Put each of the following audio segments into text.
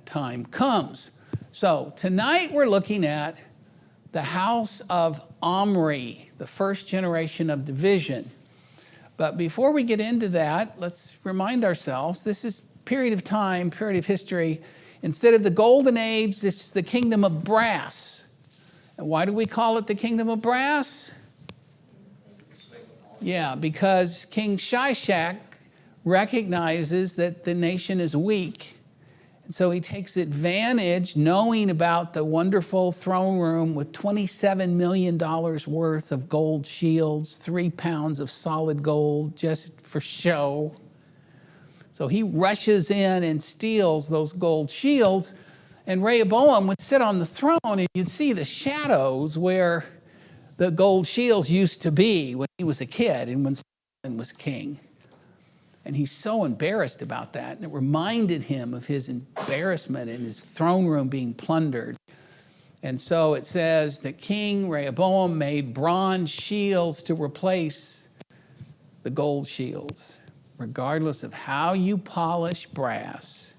time comes. So tonight we're looking at the house of Omri, the first generation of division. But before we get into that, let's remind ourselves, this is period of time, period of history. Instead of the golden age, this is the kingdom of brass. And why do we call it the kingdom of brass? Yeah, because King Shishak recognizes that the nation is weak. And so he takes advantage, knowing about the wonderful throne room with $27 million worth of gold shields, 3 pounds of solid gold just for show. So he rushes in and steals those gold shields. And Rehoboam would sit on the throne and you'd see the shadows where the gold shields used to be when he was a kid and when Solomon was king. And he's so embarrassed about that. And it reminded him of his embarrassment in his throne room being plundered. And so it says that King Rehoboam made bronze shields to replace the gold shields. Regardless of how you polish brass,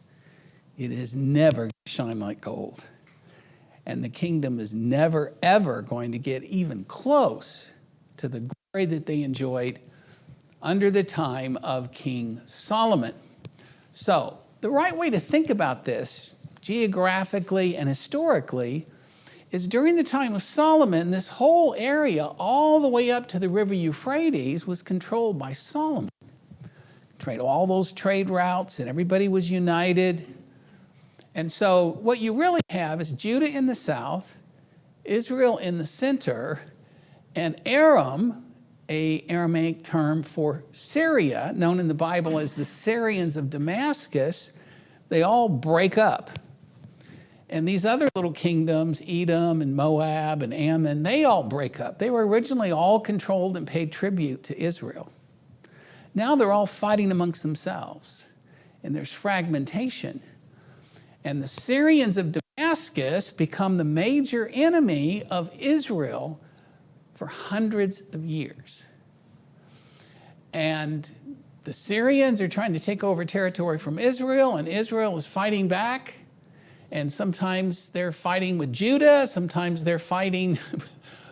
it is never going to shine like gold. And the kingdom is never, ever going to get even close to the glory that they enjoyed under the time of King Solomon. So the right way to think about this, geographically and historically, is during the time of Solomon, this whole area, all the way up to the river Euphrates, was controlled by Solomon. All those trade routes, and everybody was united. And so what you really have is Judah in the south, Israel in the center, and Aram, an Aramaic term for Syria, known in the Bible as the Syrians of Damascus, they all break up. And these other little kingdoms, Edom and Moab and Ammon, they all break up. They were originally all controlled and paid tribute to Israel. Now they're all fighting amongst themselves, and there's fragmentation. And the Syrians of Damascus become the major enemy of Israel for hundreds of years. And the Syrians are trying to take over territory from Israel, and Israel is fighting back. And sometimes they're fighting with Judah, sometimes they're fighting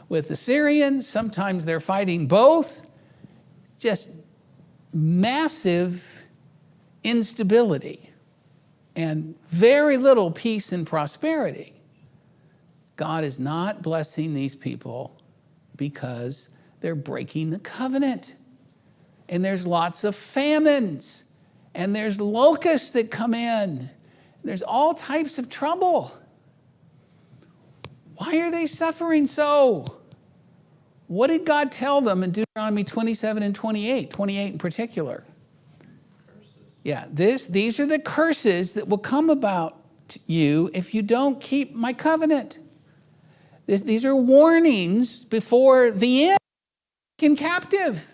with the Syrians, sometimes they're fighting both. Just massive instability and very little peace and prosperity. God is not blessing these people because they're breaking the covenant. And there's lots of famines, and there's locusts that come in. There's all types of trouble. Why are they suffering so? What did God tell them in Deuteronomy 27 and 28, 28 in particular? Curses. Yeah, these are the curses that will come about you if you don't keep my covenant. These are warnings before the end, taken captive.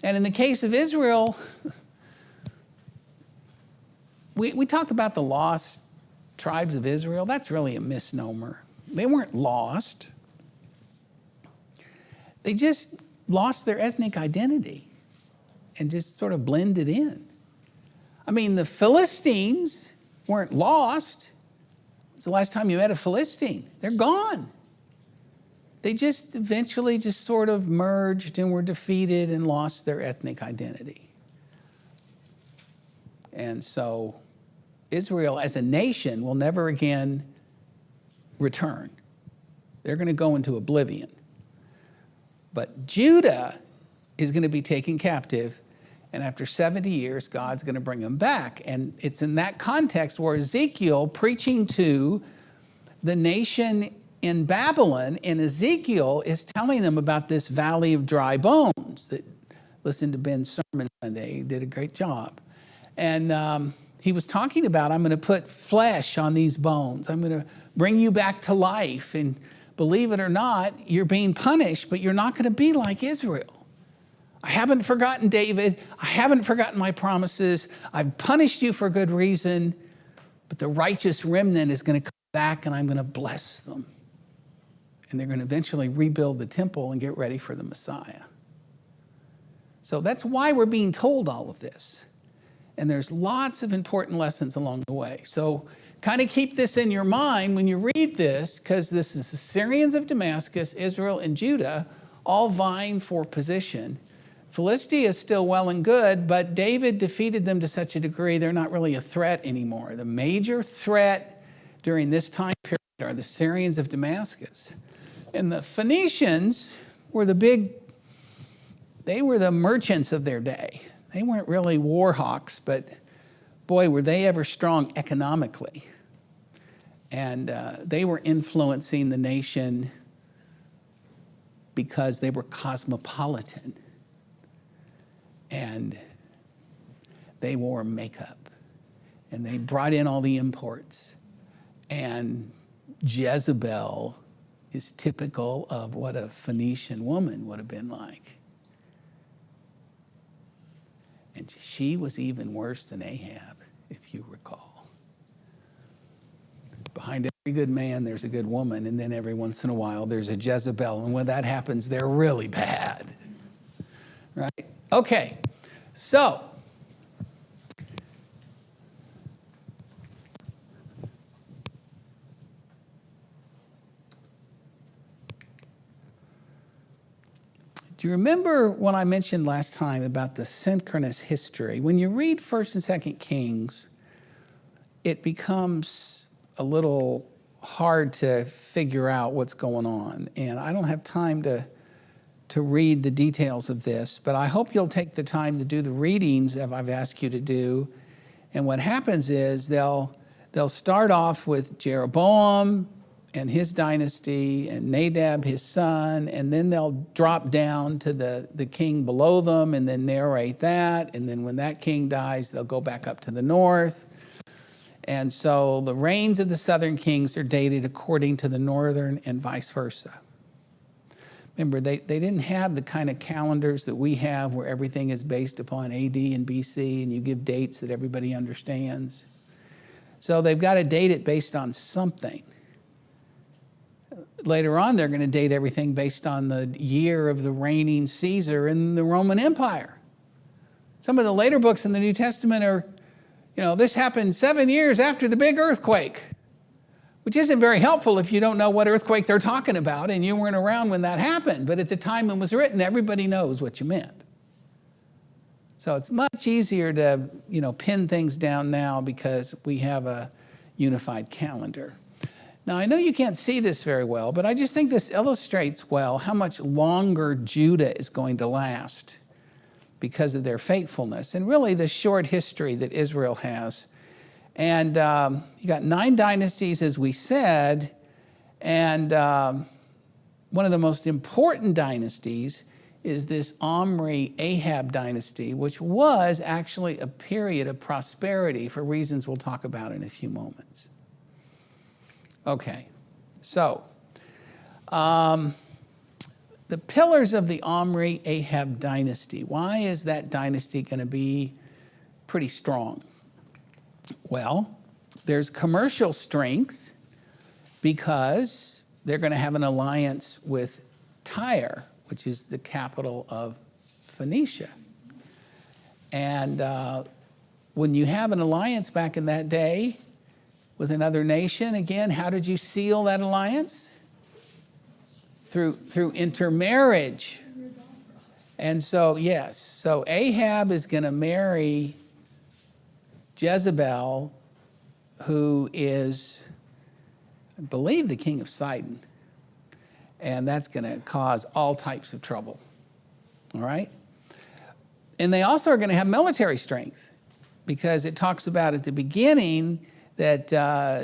And in the case of Israel, we talked about the lost tribes of Israel. That's really a misnomer. They weren't lost. They just lost their ethnic identity and just sort of blended in. I mean, the Philistines weren't lost. When's the last time you met a Philistine? They're gone. They just eventually just sort of merged and were defeated and lost their ethnic identity. And so Israel as a nation will never again return. They're going to go into oblivion. But Judah is going to be taken captive, and after 70 years, God's going to bring them back. And it's in that context where Ezekiel, preaching to the nation in Babylon, and Ezekiel is telling them about this valley of dry bones. That listened to Ben's sermon Sunday. He did a great job. And he was talking about, I'm going to put flesh on these bones. I'm going to bring you back to life. And believe it or not, you're being punished, but you're not going to be like Israel. I haven't forgotten David. I haven't forgotten my promises. I've punished you for good reason, but the righteous remnant is going to come back and I'm going to bless them. And they're going to eventually rebuild the temple and get ready for the Messiah. So that's why we're being told all of this. And there's lots of important lessons along the way. So kind of keep this in your mind when you read this, because this is the Syrians of Damascus, Israel, and Judah, all vying for position. Philistia is still well and good, but David defeated them to such a degree they're not really a threat anymore. The major threat during this time period are the Syrians of Damascus. And the Phoenicians were they were the merchants of their day. They weren't really war hawks, but boy, were they ever strong economically. And they were influencing the nation because they were cosmopolitan. And they wore makeup. And they brought in all the imports. And Jezebel is typical of what a Phoenician woman would have been like. And she was even worse than Ahab, if you recall. Behind every good man, there's a good woman, and then every once in a while, there's a Jezebel. And when that happens, they're really bad. Right? Okay, so do you remember when I mentioned last time about the synchronous history? When you read 1st and 2nd Kings, it becomes a little hard to figure out what's going on. And I don't have time to read the details of this, but I hope you'll take the time to do the readings that I've asked you to do. And what happens is they'll start off with Jeroboam and his dynasty, and Nadab, his son, and then they'll drop down to the king below them and then narrate that. And then when that king dies, they'll go back up to the north. And so the reigns of the southern kings are dated according to the northern and vice versa. Remember, they didn't have the kind of calendars that we have where everything is based upon AD and BC and you give dates that everybody understands. So they've got to date it based on something. Later on, they're going to date everything based on the year of the reigning Caesar in the Roman Empire. Some of the later books in the New Testament are, this happened 7 years after the big earthquake, which isn't very helpful if you don't know what earthquake they're talking about and you weren't around when that happened. But at the time it was written, everybody knows what you meant. So it's much easier to, pin things down now because we have a unified calendar. Now, I know you can't see this very well, but I just think this illustrates well how much longer Judah is going to last because of their faithfulness and really the short history that Israel has. And you got 9 dynasties, as we said, and one of the most important dynasties is this Omri-Ahab dynasty, which was actually a period of prosperity for reasons we'll talk about in a few moments. Okay, so the pillars of the Omri-Ahab dynasty. Why is that dynasty going to be pretty strong? Well, there's commercial strength because they're going to have an alliance with Tyre, which is the capital of Phoenicia. And when you have an alliance back in that day with another nation, again, how did you seal that alliance? Through intermarriage. And so, yes, so Ahab is going to marry Jezebel, who is, I believe, the king of Sidon. And that's going to cause all types of trouble. All right? And they also are going to have military strength because it talks about at the beginning that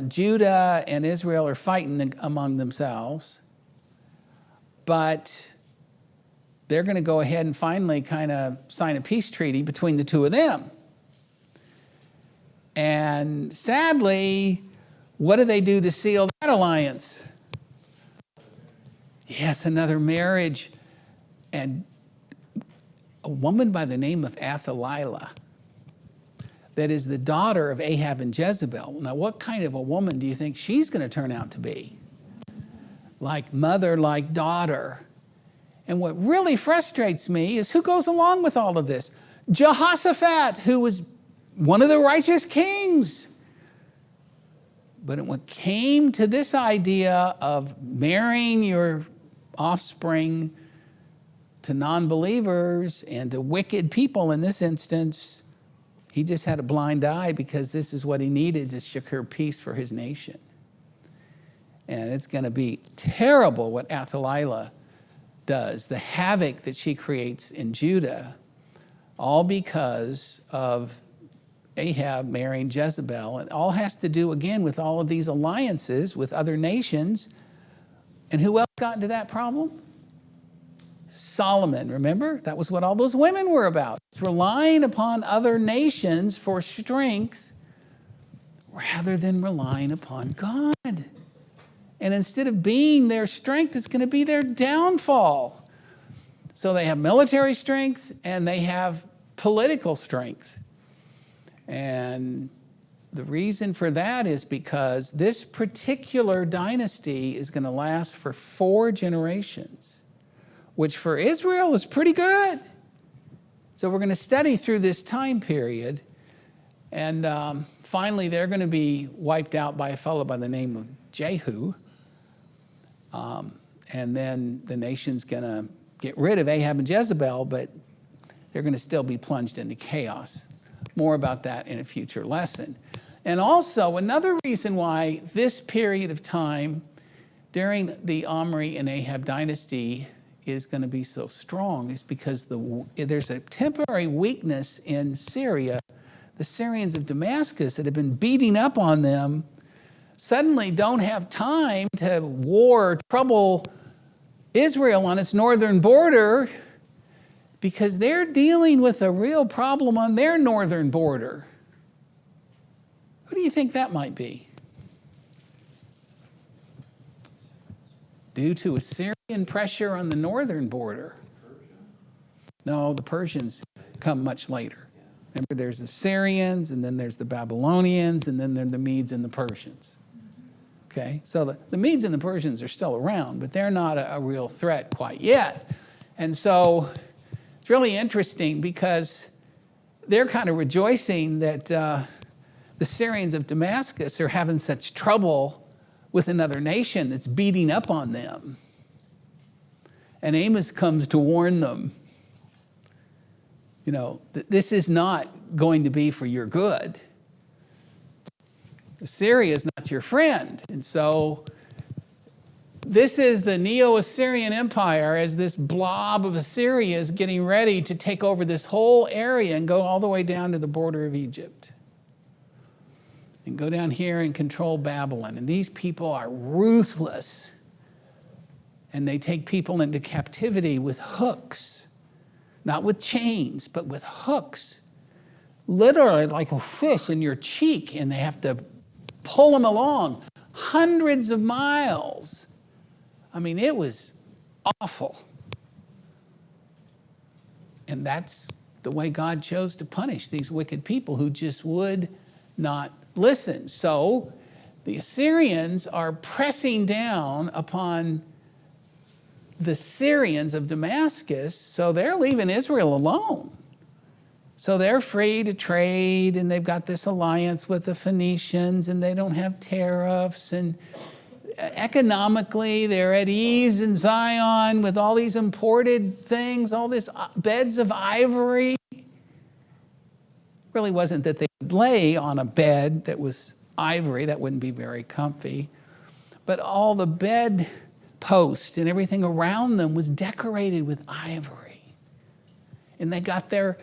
Judah and Israel are fighting among themselves. But they're going to go ahead and finally kind of sign a peace treaty between the two of them. And sadly, what do they do to seal that alliance? Yes, another marriage. And a woman by the name of Athaliah, that is the daughter of Ahab and Jezebel. Now, what kind of a woman do you think she's going to turn out to be? Like mother, like daughter. And what really frustrates me is who goes along with all of this? Jehoshaphat, who was one of the righteous kings. But when it came to this idea of marrying your offspring to non-believers and to wicked people in this instance, he just had a blind eye because this is what he needed to secure peace for his nation. And it's going to be terrible what Athaliah does, the havoc that she creates in Judah, all because of Ahab marrying Jezebel. It all has to do, again, with all of these alliances with other nations. And who else got into that problem? Solomon, remember? That was what all those women were about. It's relying upon other nations for strength rather than relying upon God. And instead of being their strength, it's going to be their downfall. So they have military strength and they have political strength. And the reason for that is because this particular dynasty is going to last for 4 generations, which for Israel is pretty good. So we're going to study through this time period. And finally, they're going to be wiped out by a fellow by the name of Jehu. And then the nation's going to get rid of Ahab and Jezebel, but they're going to still be plunged into chaos. More about that in a future lesson. And also, another reason why this period of time during the Omri and Ahab dynasty is going to be so strong is because there's a temporary weakness in Syria. The Syrians of Damascus that have been beating up on them suddenly don't have time to trouble Israel on its northern border because they're dealing with a real problem on their northern border. Who do you think that might be? Due to Assyrian pressure on the northern border. No, the Persians come much later. Remember, there's the Syrians, and then there's the Babylonians, and then there are the Medes and the Persians. Okay, so the Medes and the Persians are still around, but they're not a real threat quite yet. And so it's really interesting because they're kind of rejoicing that the Syrians of Damascus are having such trouble with another nation that's beating up on them. And Amos comes to warn them, you know, this is not going to be for your good. Assyria is not your friend. And so this is the Neo-Assyrian Empire as this blob of Assyria is getting ready to take over this whole area and go all the way down to the border of Egypt. And go down here and control Babylon. And these people are ruthless. And they take people into captivity with hooks. Not with chains, but with hooks. Literally like a fish in your cheek. And they have to pull them along hundreds of miles. I mean, it was awful. And that's the way God chose to punish these wicked people who just would not listen. So the Assyrians are pressing down upon the Syrians of Damascus, so they're leaving Israel alone. So they're free to trade, and they've got this alliance with the Phoenicians, and they don't have tariffs, and economically they're at ease in Zion with all these imported things, all these beds of ivory. Really wasn't that they would lay on a bed that was ivory, that wouldn't be very comfy, but all the bed posts and everything around them was decorated with ivory. And they got their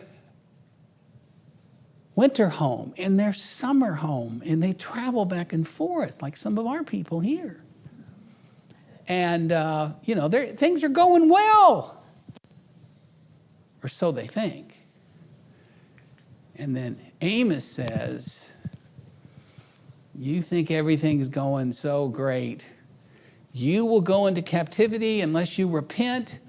winter home and their summer home, and they travel back and forth like some of our people here. And, things are going well, or so they think. And then Amos says, you think everything's going so great. You will go into captivity unless you repent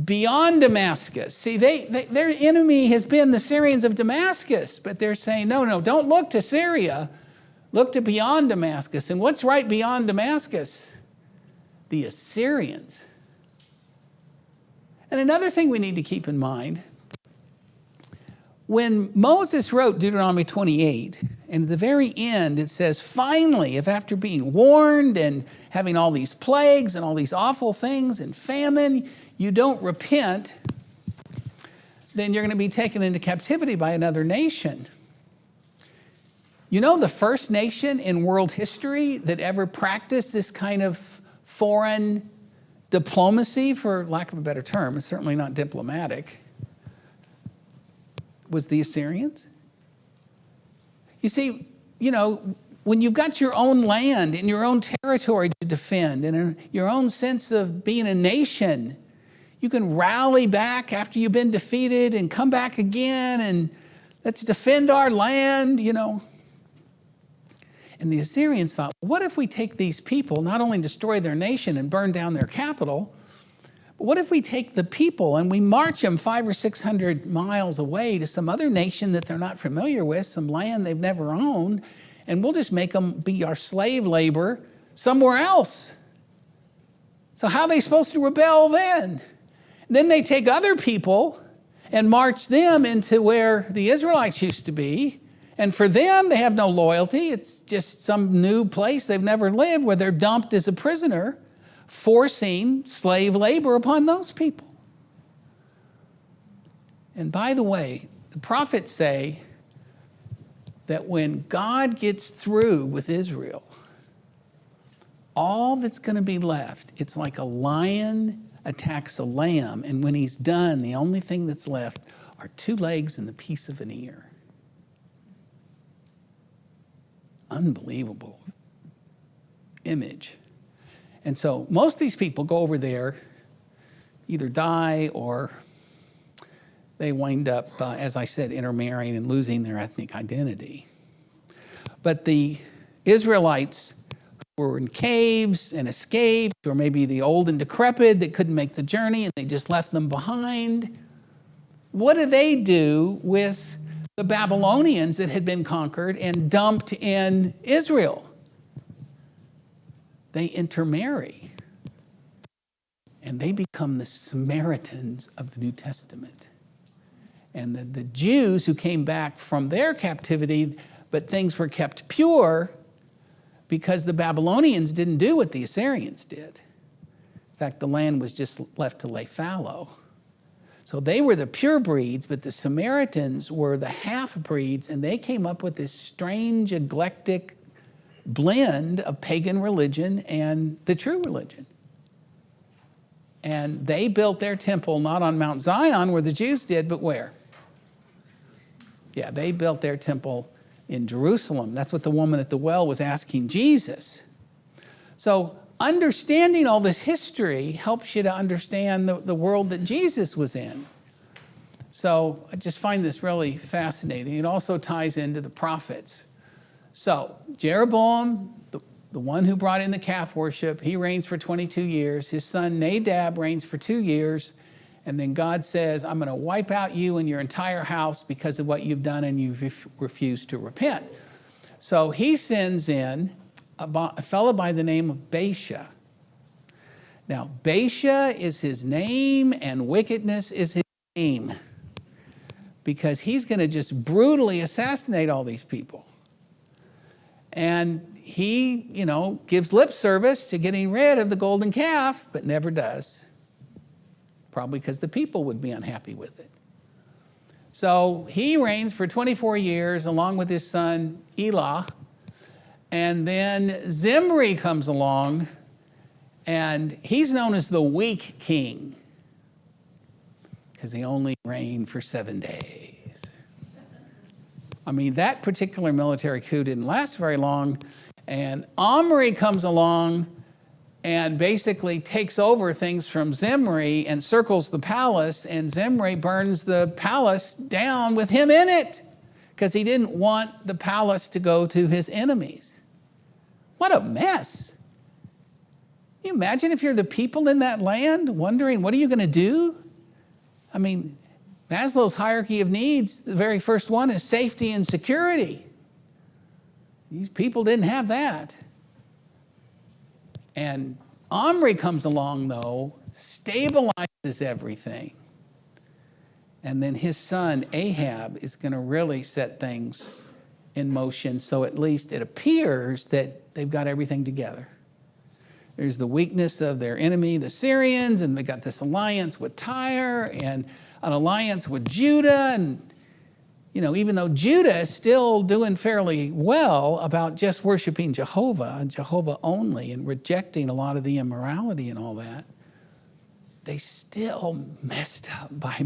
beyond Damascus. See, their enemy has been the Syrians of Damascus, but they're saying, no, don't look to Syria. Look to beyond Damascus. And what's right beyond Damascus? The Assyrians. And another thing we need to keep in mind, when Moses wrote Deuteronomy 28, and at the very end it says, finally, if after being warned and having all these plagues and all these awful things and famine, you don't repent, then you're going to be taken into captivity by another nation. You know the first nation in world history that ever practiced this kind of foreign diplomacy, for lack of a better term, it's certainly not diplomatic, was the Assyrians. You see, when you've got your own land and your own territory to defend and your own sense of being a nation, you can rally back after you've been defeated and come back again and let's defend our land, And the Assyrians thought, what if we take these people, not only destroy their nation and burn down their capital, but what if we take the people and we march them 500 or 600 miles away to some other nation that they're not familiar with, some land they've never owned, and we'll just make them be our slave labor somewhere else. So how are they supposed to rebel then? Then they take other people and march them into where the Israelites used to be. And for them, they have no loyalty. It's just some new place they've never lived where they're dumped as a prisoner, forcing slave labor upon those people. And by the way, the prophets say that when God gets through with Israel, all that's going to be left, it's like a lion attacks a lamb, and when he's done, the only thing that's left are 2 legs and the piece of an ear. Unbelievable image. And so most of these people go over there, either die or they wind up, as I said, intermarrying and losing their ethnic identity. But the Israelites who were in caves and escaped, or maybe the old and decrepit that couldn't make the journey and they just left them behind, what do they do with the Babylonians that had been conquered and dumped in Israel? They intermarry. And they become the Samaritans of the New Testament. And the Jews who came back from their captivity, but things were kept pure because the Babylonians didn't do what the Assyrians did. In fact, the land was just left to lay fallow. So they were the pure breeds, but the Samaritans were the half-breeds, and they came up with this strange, eclectic blend of pagan religion and the true religion. And they built their temple not on Mount Zion, where the Jews did, but where? Yeah, they built their temple in Jerusalem. That's what the woman at the well was asking Jesus. So understanding all this history helps you to understand the world that Jesus was in. So I just find this really fascinating. It also ties into the prophets. So Jeroboam, the one who brought in the calf worship, he reigns for 22 years. His son Nadab reigns for 2 years. And then God says, I'm going to wipe out you and your entire house because of what you've done, and you've refused to repent. So he sends in a fellow by the name of Baasha. Now, Baasha is his name and wickedness is his name, because he's going to just brutally assassinate all these people. And he, gives lip service to getting rid of the golden calf, but never does. Probably because the people would be unhappy with it. So he reigns for 24 years along with his son Elah. And then Zimri comes along, and he's known as the weak king because he only reigned for 7 days. I mean, that particular military coup didn't last very long. And Omri comes along and basically takes over things from Zimri and circles the palace, and Zimri burns the palace down with him in it because he didn't want the palace to go to his enemies. What a mess. Can you imagine if you're the people in that land wondering, what are you going to do? I mean, Maslow's hierarchy of needs, the very first one is safety and security. These people didn't have that. And Omri comes along, though, stabilizes everything. And then his son, Ahab, is going to really set things in motion. So at least it appears that they've got everything together. There's the weakness of their enemy, the Syrians, and they got this alliance with Tyre and an alliance with Judah. And, even though Judah is still doing fairly well about just worshiping Jehovah and Jehovah only and rejecting a lot of the immorality and all that, they still messed up by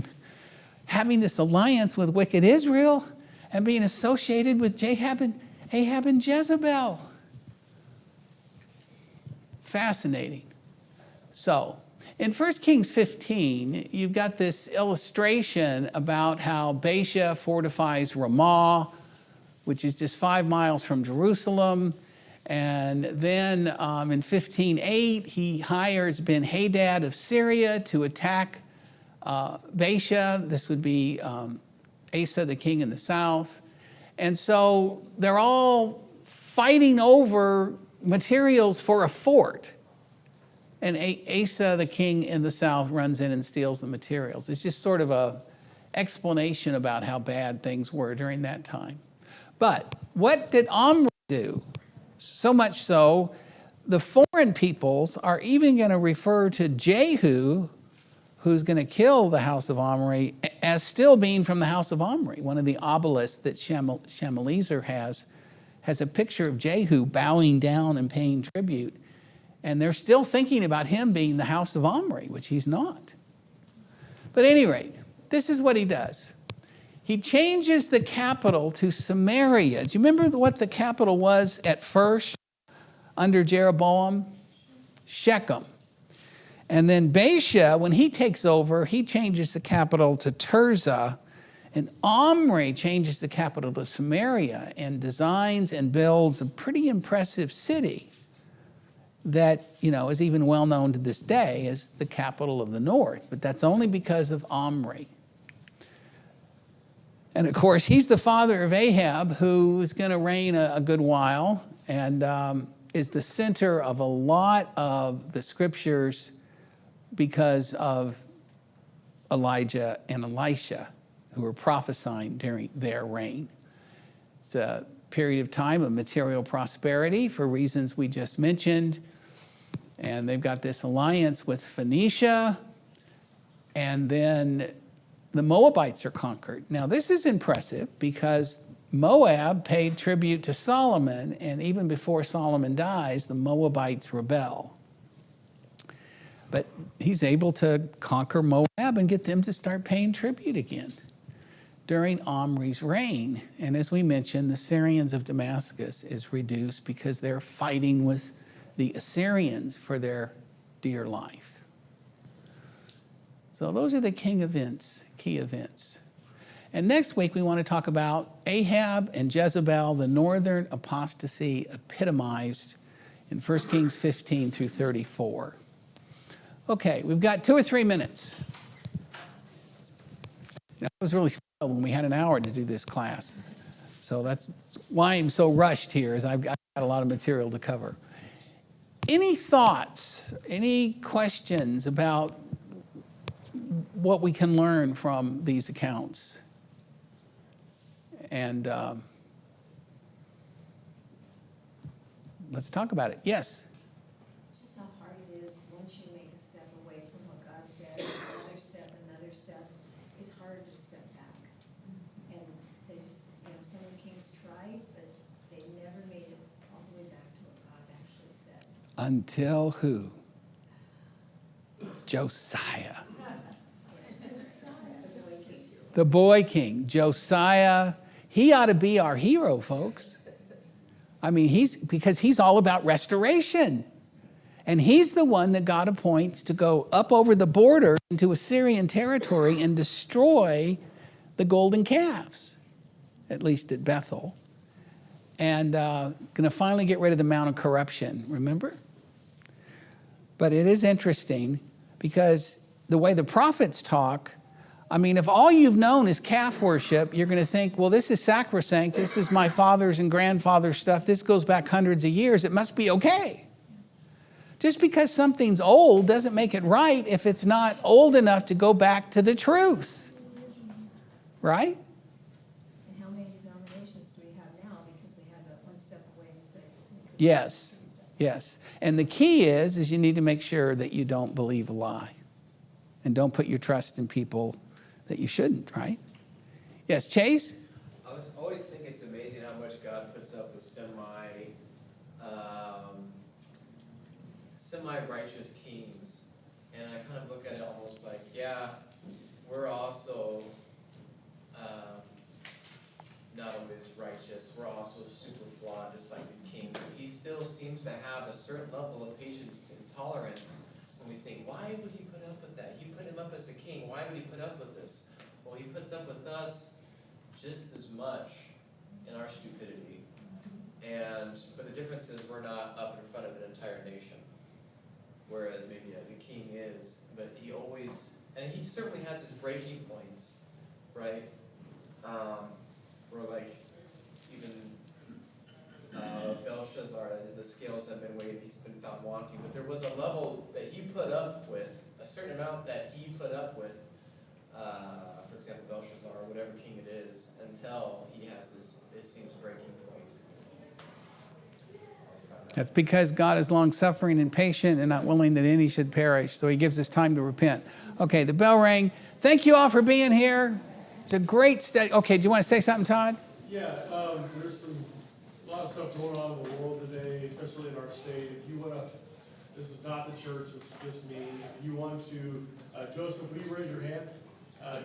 having this alliance with wicked Israel and being associated with Ahab and Jezebel. Fascinating. So, in 1Kings 15, you've got this illustration about how Baasha fortifies Ramah, which is just 5 miles from Jerusalem. And then in 15:8, he hires Ben-Hadad of Syria to attack Baasha. This would be Asa, the king in the south. And so they're all fighting over materials for a fort. And Asa, the king in the south, runs in and steals the materials. It's just sort of a explanation about how bad things were during that time. But what did Omri do? So much so, the foreign peoples are even going to refer to Jehu, who's going to kill the house of Omri, as still being from the house of Omri. One of the obelisks that Shalmaneser has a picture of Jehu bowing down and paying tribute. And they're still thinking about him being the house of Omri, which he's not. But at any rate, this is what he does. He changes the capital to Samaria. Do you remember what the capital was at first under Jeroboam? Shechem. And then Baasha, when he takes over, he changes the capital to Tirzah. And Omri changes the capital to Samaria and designs and builds a pretty impressive city that, is even well known to this day as the capital of the north. But that's only because of Omri. And of course, he's the father of Ahab, who is going to reign a good while and is the center of a lot of the scriptures because of Elijah and Elisha, who were prophesying during their reign. It's a period of time of material prosperity for reasons we just mentioned. And they've got this alliance with Phoenicia, and then the Moabites are conquered. Now, this is impressive because Moab paid tribute to Solomon, and even before Solomon dies, the Moabites rebel. But he's able to conquer Moab and get them to start paying tribute again during Omri's reign. And as we mentioned, the Syrians of Damascus is reduced because they're fighting with the Assyrians for their dear life. So those are the key events. And next week, we want to talk about Ahab and Jezebel, the northern apostasy epitomized in 1 Kings 15 through 34. Okay, we've got 2 or 3 minutes. That was really special when we had an hour to do this class. So that's why I'm so rushed here, is I've got a lot of material to cover. Any thoughts, any questions about what we can learn from these accounts? And let's talk about it. Yes? Just how hard it is once you make a step away from what God said, another step, it's hard to step back. And they just, some of the kings tried, but they never made it all the way back to what God actually said. Until who? Josiah. The boy king, Josiah. He ought to be our hero, folks. I mean, because he's all about restoration. And he's the one that God appoints to go up over the border into Assyrian territory and destroy the golden calves, at least at Bethel. And going to finally get rid of the Mount of Corruption, remember? But it is interesting because the way the prophets talk, I mean, if all you've known is calf worship, you're going to think, well, this is sacrosanct. This is my father's and grandfather's stuff. This goes back hundreds of years. It must be okay. Just because something's old doesn't make it right if it's not old enough to go back to the truth. right? And how many denominations do we have now because they had that one step away instead of? Yes, yes. And the key is you need to make sure that you don't believe a lie and don't put your trust in people that you shouldn't, right? Yes, Chase? I always think it's amazing how much God puts up with semi-righteous kings. And I kind of look at it almost like, yeah, we're also not always righteous. We're also super flawed, just like these kings. But he still seems to have a certain level of patience and tolerance when we think, why would he put up with that? He put him up as a king. Why would he put up with this? Well, he puts up with us just as much in our stupidity. But the difference is we're not up in front of an entire nation. Whereas maybe the king is, but he always, and he certainly has his breaking points, right? Where like even Belshazzar, the scales have been weighed, he's been found wanting. But there was a level that he put up with, a certain amount that he put up with, for example, Belshazzar, or whatever king it is, until he has his, it seems, breaking point. That's because God is long-suffering and patient and not willing that any should perish. So he gives us time to repent. Okay, the bell rang. Thank you all for being here. It's a great study. Okay, do you want to say something, Todd? Yeah, there's a lot of stuff going on in the world today, especially in our state. If you want to, this is not the church, this is just me. If you want to, Joseph, will you raise your hand?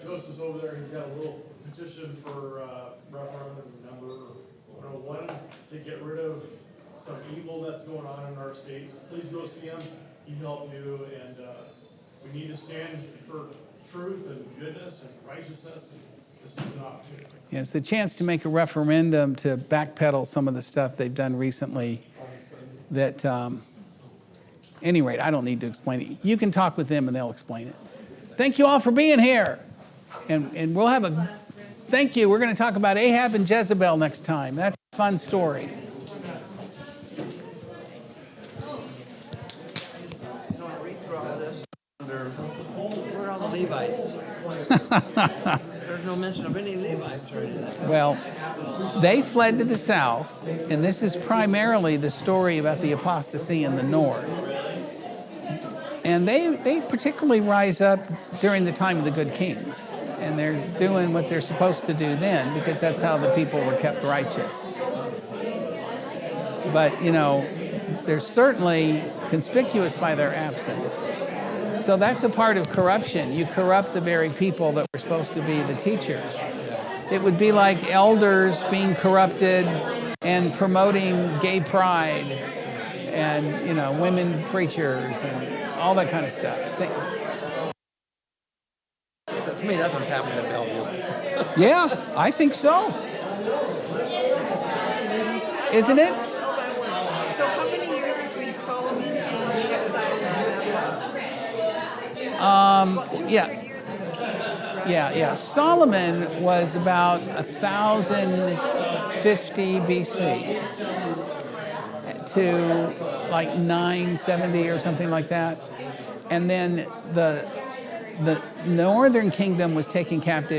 Joseph's over there. He's got a little petition for referendum number 101 to get rid of some evil that's going on in our state. Please go see him. He'll help you, and we need to stand for truth and goodness and righteousness. And this is an opportunity. Yeah, it's the chance to make a referendum to backpedal some of the stuff they've done recently. That, any rate, I don't need to explain it. You can talk with them and they'll explain it. Thank you all for being here. And we'll have a, thank you. We're going to talk about Ahab and Jezebel next time. That's a fun story. Where are all the Levites? There's no mention of any Levites or anything. Well, they fled to the south, and this is primarily the story about the apostasy in the north. And they particularly rise up during the time of the good kings. And they're doing what they're supposed to do then, because that's how the people were kept righteous. But, you know, they're certainly conspicuous by their absence. So that's a part of corruption. You corrupt the very people that were supposed to be the teachers. It would be like elders being corrupted and promoting gay pride and, you know, women preachers and all that kind of stuff. So to me, that's what's happening in Bellevue. Yeah, I think so. This is fascinating. Isn't it? So how many years between Solomon and the exile in Babylon? About 200 Yeah. years with the kings, right? Yeah. Solomon was about 1050 BC to like 970 or something like that. And then the northern kingdom was taken captive